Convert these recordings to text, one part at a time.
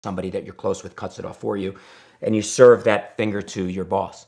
somebody that you're close with cuts it off for you, and you serve that finger to your boss.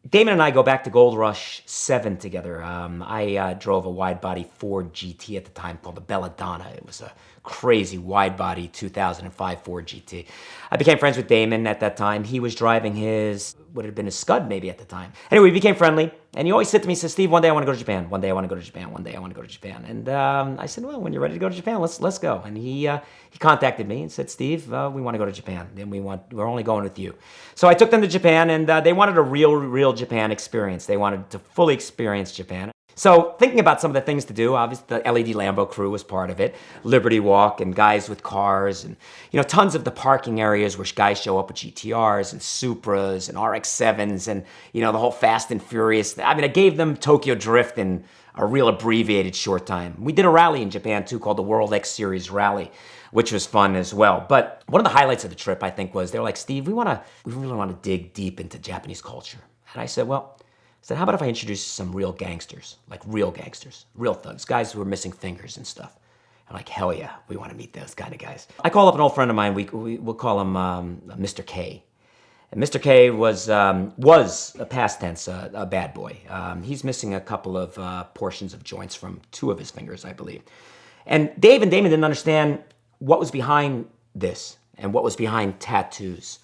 Damon and I go back to Gold Rush 7 together. I drove a wide-body Ford GT at the time called the Belladonna. It was a crazy wide-body 2005 Ford GT. I became friends with Damon at that time. He was driving his, what had been a Scud maybe at the time. Anyway, we became friendly, and he always said to me, he said, Steve, one day I want to go to Japan. One day I want to go to Japan. One day I want to go to Japan. And I said, well, when you're ready to go to Japan, let's go. And he contacted me and said, Steve, we want to go to Japan, and we're only going with you. So I took them to Japan, and they wanted a real Japan experience. They wanted to fully experience Japan. So thinking about some of the things to do, obviously the LED Lambo crew was part of it, Liberty Walk and guys with cars, and tons of the parking areas where guys show up with GTRs and Supras and RX-7s and the whole Fast and Furious. I mean, I gave them Tokyo Drift in a real abbreviated short time. We did a rally in Japan too called the World X Series Rally, which was fun as well. But one of the highlights of the trip, I think, was they were like, Steve, we really want to dig deep into Japanese culture. And I said, how about if I introduce some real gangsters, like real gangsters, real thugs, guys who are missing fingers and stuff. I'm like, hell yeah, we want to meet those kind of guys. I call up an old friend of mine, we'll call him Mr. K. And Mr. K was a past tense, a bad boy. He's missing a couple of portions of joints from 2 of his fingers, I believe. And Dave and Damon didn't understand what was behind this and what was behind tattoos.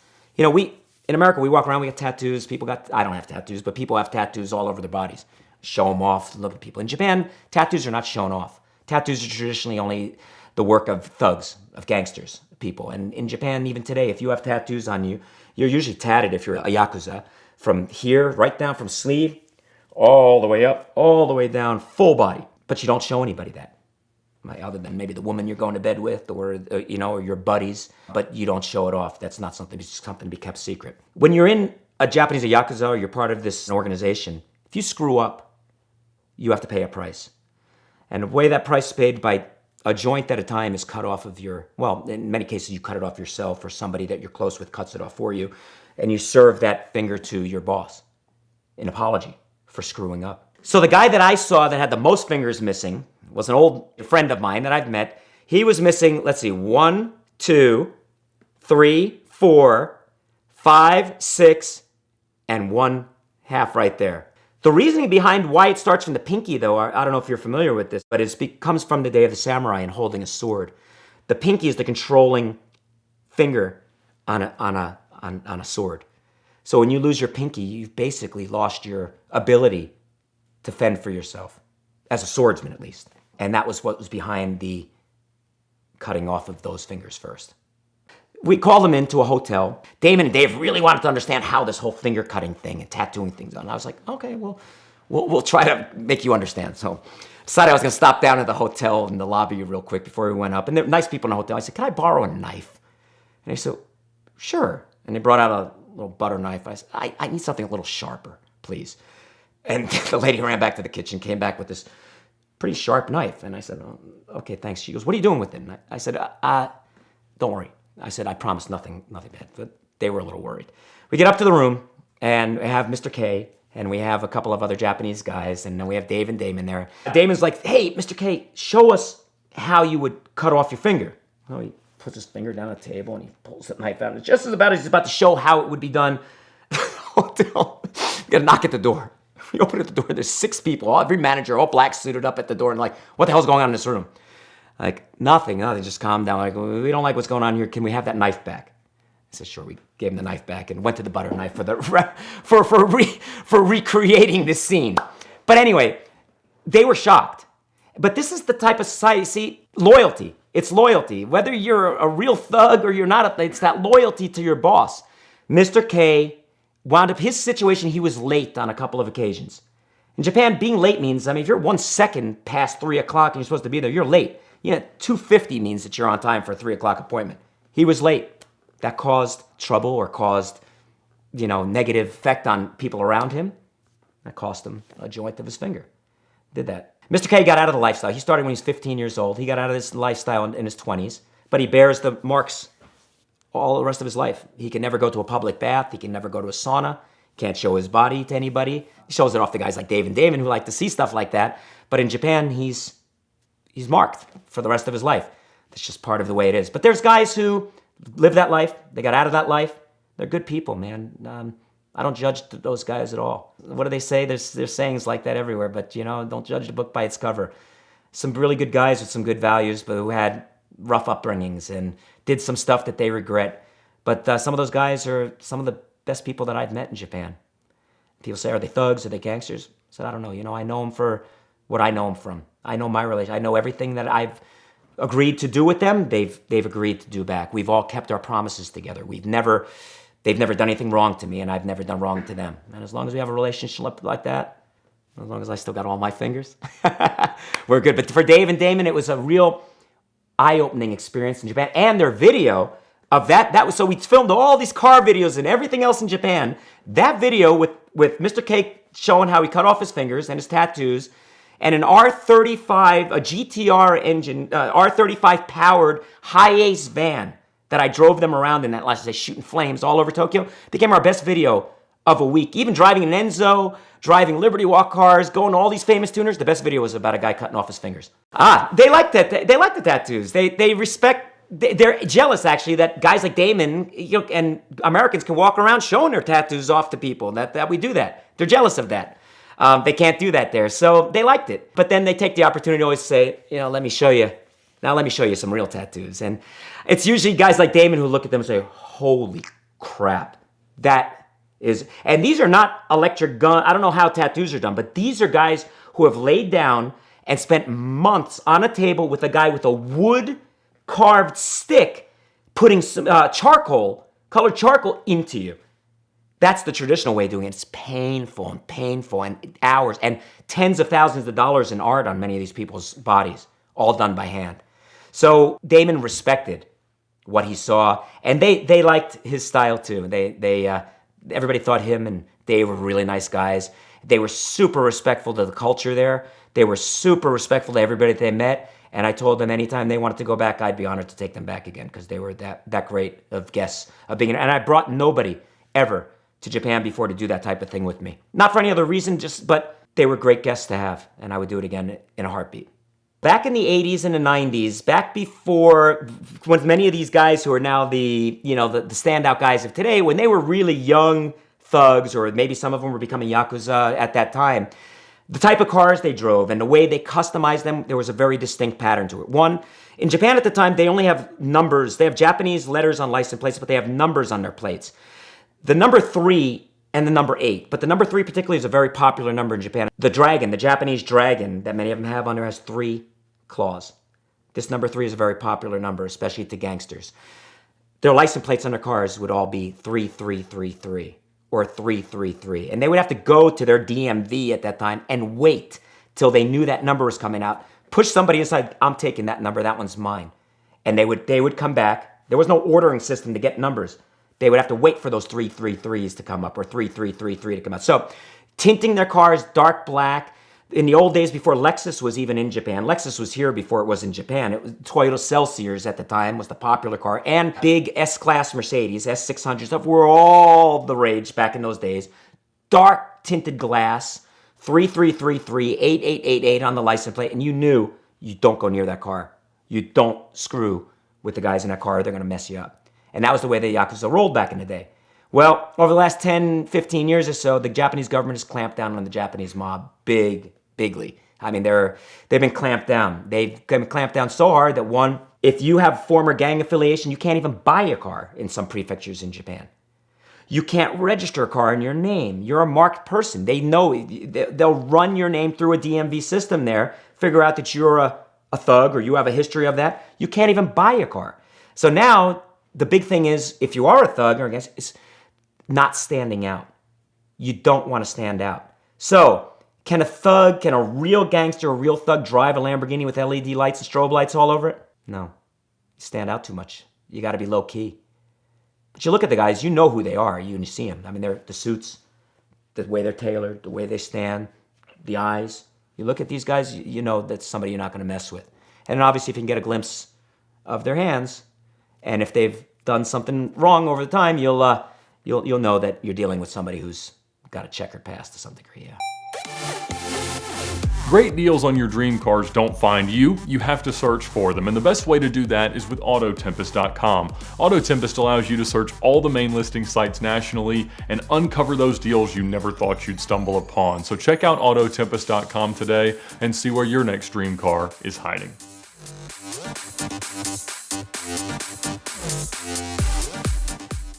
In America, we walk around, we get tattoos. I don't have tattoos, but people have tattoos all over their bodies. Show them off, look at people. In Japan, tattoos are not shown off. Tattoos are traditionally only the work of thugs, of gangsters, people. And in Japan, even today, if you have tattoos on you, you're usually tatted if you're a Yakuza, from here, right down from sleeve, all the way up, all the way down, full body. But you don't show anybody that. Other than maybe the woman you're going to bed with or your buddies, but you don't show it off. That's not something to be kept secret. When you're in a Japanese Yakuza or you're part of this organization, if you screw up, you have to pay a price. And the way that price is paid by a joint at a time is cut off of in many cases you cut it off yourself or somebody that you're close with cuts it off for you, and you serve that finger to your boss in apology for screwing up. So the guy that I saw that had the most fingers missing was an old friend of mine that I've met. He was missing, 1, 2, 3, 4, 5, 6, and 1 half right there. The reasoning behind why it starts from the pinky, though, I don't know if you're familiar with this, but it comes from the day of the samurai and holding a sword. The pinky is the controlling finger on a sword. So when you lose your pinky, you've basically lost your ability to fend for yourself, as a swordsman at least. And that was what was behind the cutting off of those fingers first. We called them into a hotel. Damon and Dave really wanted to understand how this whole finger cutting thing and tattooing things on. I was like, okay, well, we'll try to make you understand. So I decided I was going to stop down at the hotel in the lobby real quick before we went up. And there were nice people in the hotel. I said, can I borrow a knife? And they said, sure. And they brought out a little butter knife. I said, I need something a little sharper, please. And the lady ran back to the kitchen, came back with this pretty sharp knife. And I said, oh, okay, thanks. She goes, what are you doing with it? And I said, don't worry. I said, I promise nothing bad. But they were a little worried. We get up to the room, and we have Mr. K, and we have a couple of other Japanese guys, and then we have Dave and Damon there. Damon's like, hey, Mr. K, show us how you would cut off your finger. Well, he puts his finger down on the table, and he pulls the knife out. And just as he's about to show how it would be done, hotel, we got to knock at the door. We open at the door, there's 6 people, every manager, all black, suited up at the door, and like, what the hell's going on in this room? Like, nothing, just calm down. Like, we don't like what's going on here. Can we have that knife back? I said, sure. We gave him the knife back and went to the butter knife for recreating this scene. But anyway, they were shocked. But this is the type of society, see, loyalty. It's loyalty. Whether you're a real thug or you're not, it's that loyalty to your boss. Mr. K wound up, his situation, he was late on a couple of occasions. In Japan, being late means, if you're 1 second past 3 o'clock and you're supposed to be there, you're late. 2:50 means that you're on time for a 3 o'clock appointment. He was late. That caused trouble or caused, negative effect on people around him. That cost him a joint of his finger. Did that. Mr. K got out of the lifestyle. He started when he was 15 years old. He got out of this lifestyle in his 20s, but he bears the marks all the rest of his life. He can never go to a public bath. He can never go to a sauna. Can't show his body to anybody. He shows it off to guys like Dave and Damon who like to see stuff like that. But in Japan, he's marked for the rest of his life. That's just part of the way it is. But there's guys who live that life. They got out of that life. They're good people, man. I don't judge those guys at all. What do they say? There's sayings like that everywhere. But, don't judge the book by its cover. Some really good guys with some good values, but who had rough upbringings and did some stuff that they regret. But some of those guys are some of the best people that I've met in Japan. People say, are they thugs? Are they gangsters? I said, I don't know. I know them for what I know them from. I know my relation. I know everything that I've agreed to do with them, they've agreed to do back. We've all kept our promises together. They've never done anything wrong to me, and I've never done wrong to them. And as long as we have a relationship like that, as long as I still got all my fingers, we're good. But for Dave and Damon, it was a real eye-opening experience in Japan. And their video of that was, so we filmed all these car videos and everything else in Japan. That video with Mr. Cake showing how he cut off his fingers and his tattoos, and an R35, a GTR engine, R35 powered high-ace van that I drove them around in that last day, shooting flames all over Tokyo, became our best video of a week. Even driving an Enzo, driving Liberty Walk cars, going to all these famous tuners, the best video was about a guy cutting off his fingers. They like that. They like the tattoos. They respect. They're jealous, actually, that guys like Damon and Americans can walk around showing their tattoos off to people, that we do that. They're jealous of that. They can't do that there. So they liked it. But then they take the opportunity to always say, let me show you. Now let me show you some real tattoos. And it's usually guys like Damon who look at them and say, holy crap. That is, and these are not electric gun. I don't know how tattoos are done, but these are guys who have laid down and spent months on a table with a guy with a wood carved stick, putting some colored charcoal into you. That's the traditional way of doing it. It's painful and hours and tens of thousands of dollars in art on many of these people's bodies, all done by hand. So Damon respected what he saw, and they liked his style too. Everybody thought him and Dave were really nice guys. They were super respectful to the culture there. They were super respectful to everybody they met. And I told them anytime they wanted to go back, I'd be honored to take them back again because they were that great of guests of being. And I brought nobody ever to Japan before to do that type of thing with me. Not for any other reason, but they were great guests to have, and I would do it again in a heartbeat. Back in the 80s and the 90s, back before, when many of these guys who are now the standout guys of today, when they were really young thugs, or maybe some of them were becoming Yakuza at that time, the type of cars they drove and the way they customized them, there was a very distinct pattern to it. One, in Japan at the time, they only have numbers. They have Japanese letters on license plates, but they have numbers on their plates. The number 3 and the number 8, but the number 3 particularly is a very popular number in Japan. The dragon, the Japanese dragon that many of them have on there, has 3 claws. This number 3 is a very popular number, especially to gangsters. Their license plates on their cars would all be 3333 or 333. And they would have to go to their DMV at that time and wait till they knew that number was coming out. Push somebody inside, I'm taking that number, that one's mine. And they would come back. There was no ordering system to get numbers. They would have to wait for those 333s to come up or 3333 to come out. So tinting their cars dark black. In the old days before Lexus was even in Japan, Lexus was here before it was in Japan. It was Toyota Celsius at the time was the popular car, and big S-Class Mercedes, S600 stuff were all the rage back in those days. Dark tinted glass, 3333, 8888 on the license plate, and you knew you don't go near that car. You don't screw with the guys in that car, they're gonna mess you up. And that was the way the Yakuza rolled back in the day. Well, over the last 10, 15 years or so, the Japanese government has clamped down on the Japanese mob bigly. I mean, they've been clamped down. They've been clamped down so hard that one, if you have former gang affiliation, you can't even buy a car in some prefectures in Japan. You can't register a car in your name. You're a marked person. They know, they'll run your name through a DMV system there, figure out that you're a thug or you have a history of that. You can't even buy a car. So now, the big thing is, if you are a thug, or I guess, is not standing out. You don't want to stand out. So, can a real gangster, a real thug drive a Lamborghini with LED lights and strobe lights all over it? No. You stand out too much. You got to be low key. But you look at the guys, you know who they are. You see them. I mean, they're the suits, the way they're tailored, the way they stand, the eyes. You look at these guys, you know that's somebody you're not going to mess with. And then obviously if you can get a glimpse of their hands, and if they've done something wrong over the time, you'll know that you're dealing with somebody who's got a checkered past to some degree, yeah. Great deals on your dream cars don't find you, you have to search for them, and the best way to do that is with Autotempest.com. Autotempest allows you to search all the main listing sites nationally and uncover those deals you never thought you'd stumble upon. So check out Autotempest.com today and see where your next dream car is hiding.